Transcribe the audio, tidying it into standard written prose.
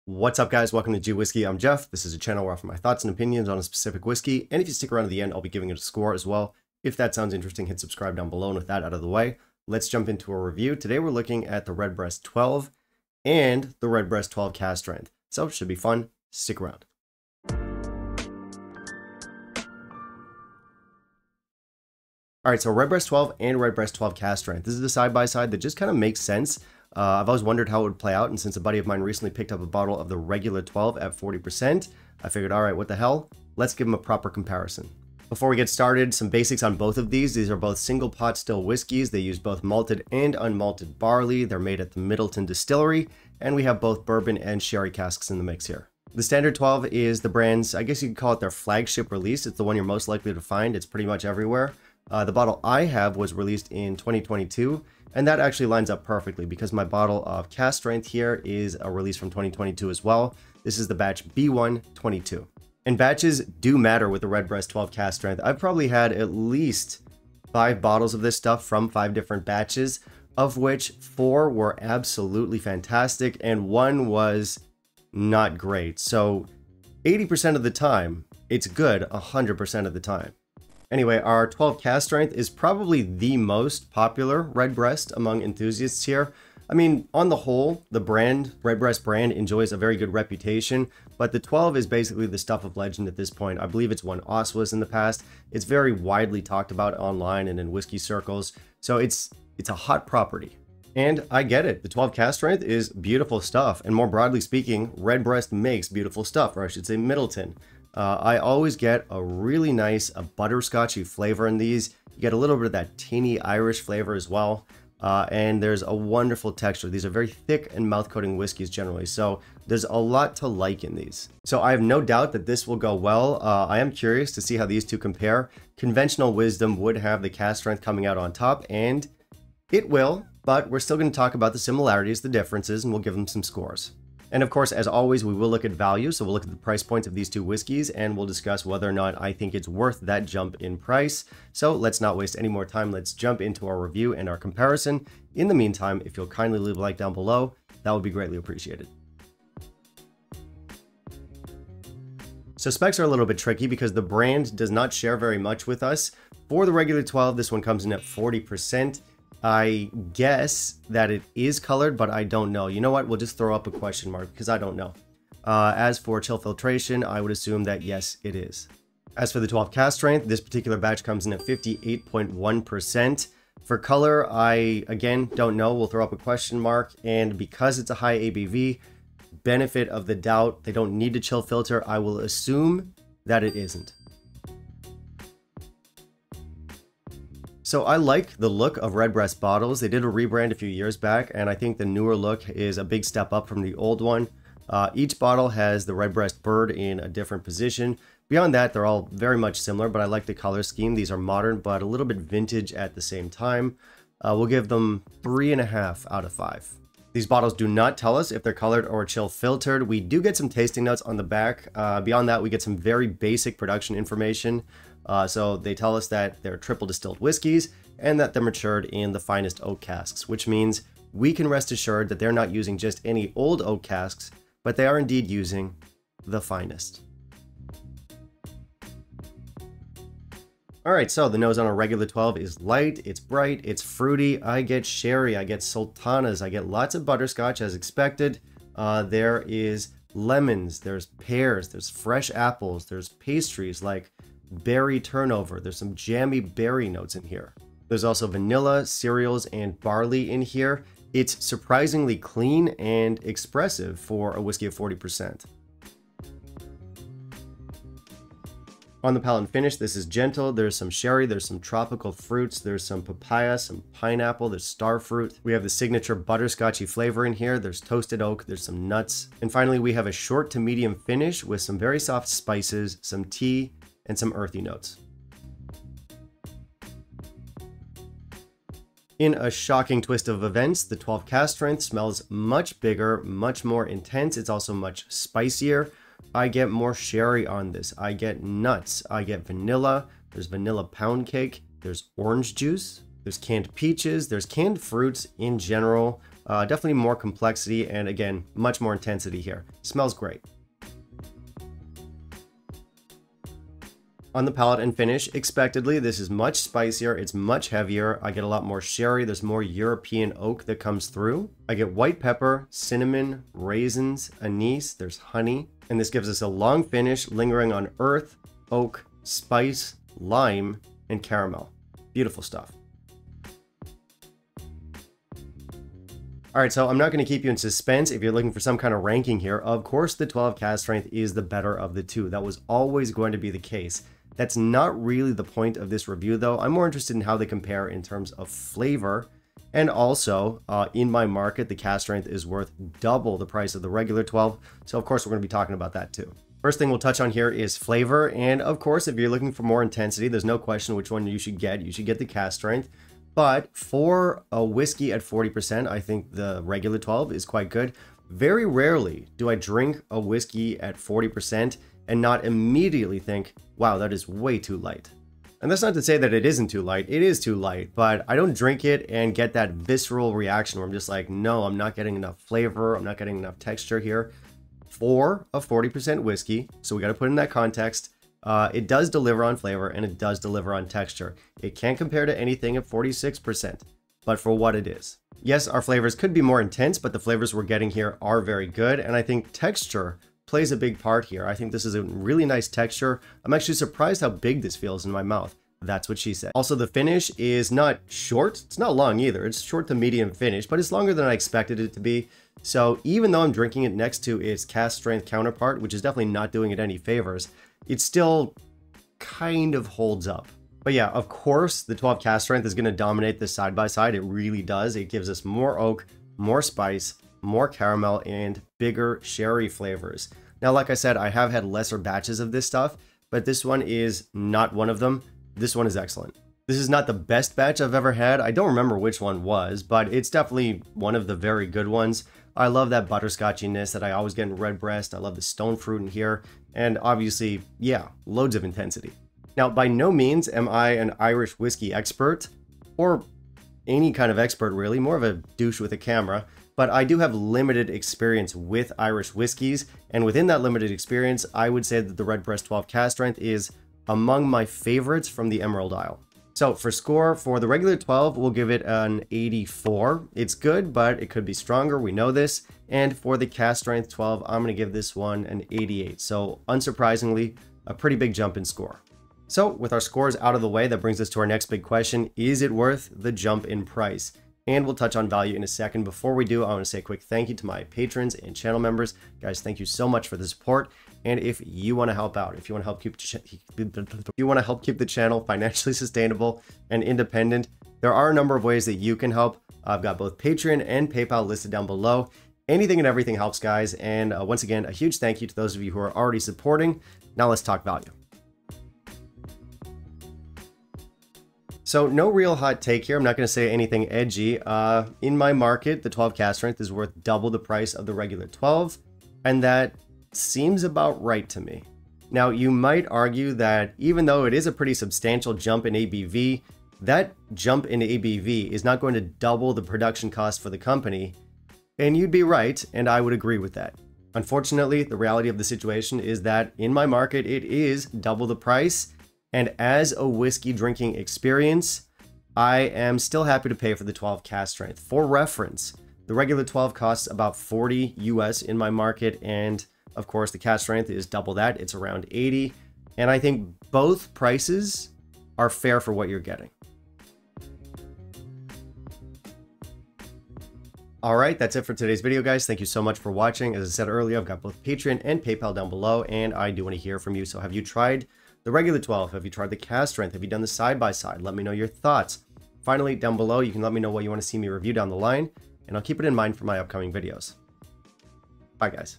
What's up, guys? Welcome to G Whiskey. I'm Jeff. This is a channel where I offer my thoughts and opinions on a specific whiskey, and if you stick around to the end, I'll be giving it a score as well. If that sounds interesting, hit subscribe down below, and with that out of the way, let's jump into a review. Today we're looking at the Redbreast 12 and the Redbreast 12 Cask Strength, so it should be fun. Stick around. Alright, so Redbreast 12 and Redbreast 12 Cask Strength. This is a side-by-side that just kind of makes sense. I've always wondered how it would play out, and since a buddy of mine recently picked up a bottle of the regular 12 at 40%, I figured, alright, what the hell? Let's give them a proper comparison. Before we get started, some basics on both of these. These are both single pot still whiskeys. They use both malted and unmalted barley. They're made at the Midleton distillery, and we have both bourbon and sherry casks in the mix here. The Standard 12 is the brand's, I guess you could call it their flagship release. It's the one you're most likely to find. It's pretty much everywhere. The bottle I have was released in 2022, and that actually lines up perfectly because my bottle of Cask Strength here is a release from 2022 as well. This is the batch B122. And batches do matter with the Redbreast 12 Cask Strength. I've probably had at least 5 bottles of this stuff from 5 different batches, of which 4 were absolutely fantastic and 1 was not great. So 80% of the time, it's good 100% of the time. Anyway, our 12 Cask Strength is probably the most popular Redbreast among enthusiasts here. I mean, on the whole, the Redbreast brand enjoys a very good reputation, but the 12 is basically the stuff of legend at this point. I believe it's won Oswas in the past. It's very widely talked about online and in whiskey circles, so it's a hot property. And I get it, the 12 Cask Strength is beautiful stuff, and more broadly speaking, Redbreast makes beautiful stuff, or I should say Midleton. I always get a really nice butterscotchy flavor in these. You get a little bit of that tinny Irish flavor as well. And there's a wonderful texture. These are very thick and mouth-coating whiskeys generally, so there's a lot to like in these. So I have no doubt that this will go well. I am curious to see how these two compare. Conventional wisdom would have the Cask Strength coming out on top, and it will, but we're still going to talk about the similarities, the differences, and we'll give them some scores. And of course, as always, we will look at value, so we'll look at the price points of these two whiskeys, and we'll discuss whether or not I think it's worth that jump in price. So let's not waste any more time. Let's jump into our review and our comparison. In the meantime, if you'll kindly leave a like down below, that would be greatly appreciated. So specs are a little bit tricky because the brand does not share very much with us. For the regular 12, this one comes in at 40%. I guess that it is colored, but I don't know. You know what? We'll just throw up a question mark because I don't know. As for chill filtration, I would assume that yes, it is. As for the 12 Cask Strength, this particular batch comes in at 58.1%. For color, I, again, don't know. We'll throw up a question mark. And because it's a high ABV, benefit of the doubt, they don't need to chill filter. I will assume that it isn't. So I like the look of Redbreast bottles. They did a rebrand a few years back, and I think the newer look is a big step up from the old one. Each bottle has the Redbreast bird in a different position. Beyond that, they're all very much similar, but I like the color scheme. These are modern, but a little bit vintage at the same time. We'll give them 3.5 out of 5. These bottles do not tell us if they're colored or chill filtered. We do get some tasting notes on the back. Beyond that, we get some very basic production information. So they tell us that they're triple distilled whiskeys and that they're matured in the finest oak casks, which means we can rest assured that they're not using just any old oak casks, but they are indeed using the finest. Alright, so the nose on a regular 12 is light, it's bright, it's fruity. I get sherry, I get sultanas, I get lots of butterscotch as expected. There is lemons, there's pears, there's fresh apples, there's pastries like berry turnover. There's some jammy berry notes in here. There's also vanilla, cereals, and barley in here. It's surprisingly clean and expressive for a whiskey of 40%. On the palate and finish, this is gentle. There's some sherry, there's some tropical fruits, there's some papaya, some pineapple, there's star fruit. We have the signature butterscotchy flavor in here. There's toasted oak, there's some nuts. And finally, we have a short to medium finish with some very soft spices, some tea, and some earthy notes. In a shocking twist of events, the 12 Cask Strength smells much bigger, much more intense. It's also much spicier. I get more sherry on this. I get nuts. I get vanilla. There's vanilla pound cake. There's orange juice. There's canned peaches. There's canned fruits in general. Definitely more complexity and again, much more intensity here. Smells great. On the palate and finish, expectedly, this is much spicier, it's much heavier. I get a lot more sherry, there's more European oak that comes through. I get white pepper, cinnamon, raisins, anise, there's honey, and this gives us a long finish lingering on earth, oak, spice, lime, and caramel. Beautiful stuff. Alright, so I'm not going to keep you in suspense if you're looking for some kind of ranking here. Of course, the 12 Cask Strength is the better of the two. That was always going to be the case. That's not really the point of this review, though. I'm more interested in how they compare in terms of flavor. And also, in my market, the Cask Strength is worth double the price of the regular 12. So, of course, we're going to be talking about that, too. First thing we'll touch on here is flavor. And, of course, if you're looking for more intensity, there's no question which one you should get. You should get the Cask Strength. But for a whiskey at 40%, I think the regular 12 is quite good. Very rarely do I drink a whiskey at 40% and not immediately think, wow, that is way too light. And that's not to say that it isn't too light. It is too light, but I don't drink it and get that visceral reaction where I'm just like, no, I'm not getting enough flavor. I'm not getting enough texture here. For a 40% whiskey, so we got to put in that context, it does deliver on flavor and it does deliver on texture. It can't compare to anything at 46%, but for what it is. Yes, our flavors could be more intense, but the flavors we're getting here are very good. And I think texture plays a big part here. I think this is a really nice texture. I'm actually surprised how big this feels in my mouth. That's what she said. Also, the finish is not short. It's not long either. It's short to medium finish, but it's longer than I expected it to be. So even though I'm drinking it next to its Cask Strength counterpart, which is definitely not doing it any favors, it still kind of holds up. But yeah, of course, the 12 Cask Strength is going to dominate this side by side. It really does. It gives us more oak, more spice, more caramel, and bigger sherry flavors. Now, like I said, I have had lesser batches of this stuff, but this one is not one of them. This one is excellent. This is not the best batch I've ever had. I don't remember which one was, but it's definitely one of the very good ones. I love that butterscotchiness that I always get in Redbreast. I love the stone fruit in here, and obviously, yeah, loads of intensity. Now, by no means am I an Irish whiskey expert, or any kind of expert really, more of a douche with a camera, but I do have limited experience with Irish whiskeys, and within that limited experience, I would say that the Redbreast 12 Cask Strength is among my favorites from the Emerald Isle. So for score, for the regular 12, we'll give it an 84. It's good, but it could be stronger, we know this. And for the Cask Strength 12, I'm going to give this one an 88. So unsurprisingly, a pretty big jump in score. So with our scores out of the way, that brings us to our next big question. Is it worth the jump in price? And we'll touch on value in a second. Before we do, I want to say a quick thank you to my patrons and channel members. Guys, thank you so much for the support. And if you want to help out, if you want to help keep the channel financially sustainable and independent, there are a number of ways that you can help. I've got both Patreon and PayPal listed down below. Anything and everything helps, guys. And once again, a huge thank you to those of you who are already supporting. Now let's talk value. So no real hot take here. I'm not going to say anything edgy. In my market, the 12 Cask Strength is worth double the price of the regular 12, and that seems about right to me. Now, you might argue that even though it is a pretty substantial jump in ABV, that jump in ABV is not going to double the production cost for the company, and you'd be right, and I would agree with that. Unfortunately, the reality of the situation is that in my market, it is double the price. And as a whiskey drinking experience, I am still happy to pay for the 12 Cask Strength. For reference, the regular 12 costs about 40 US in my market. And of course, the Cask Strength is double that. It's around 80. And I think both prices are fair for what you're getting. All right, that's it for today's video, guys. Thank you so much for watching. As I said earlier, I've got both Patreon and PayPal down below, and I do want to hear from you. So have you tried the regular 12? Have you tried the Cask Strength? Have you done the side-by-side? Let me know your thoughts. Finally, down below, you can let me know what you want to see me review down the line, and I'll keep it in mind for my upcoming videos. Bye, guys.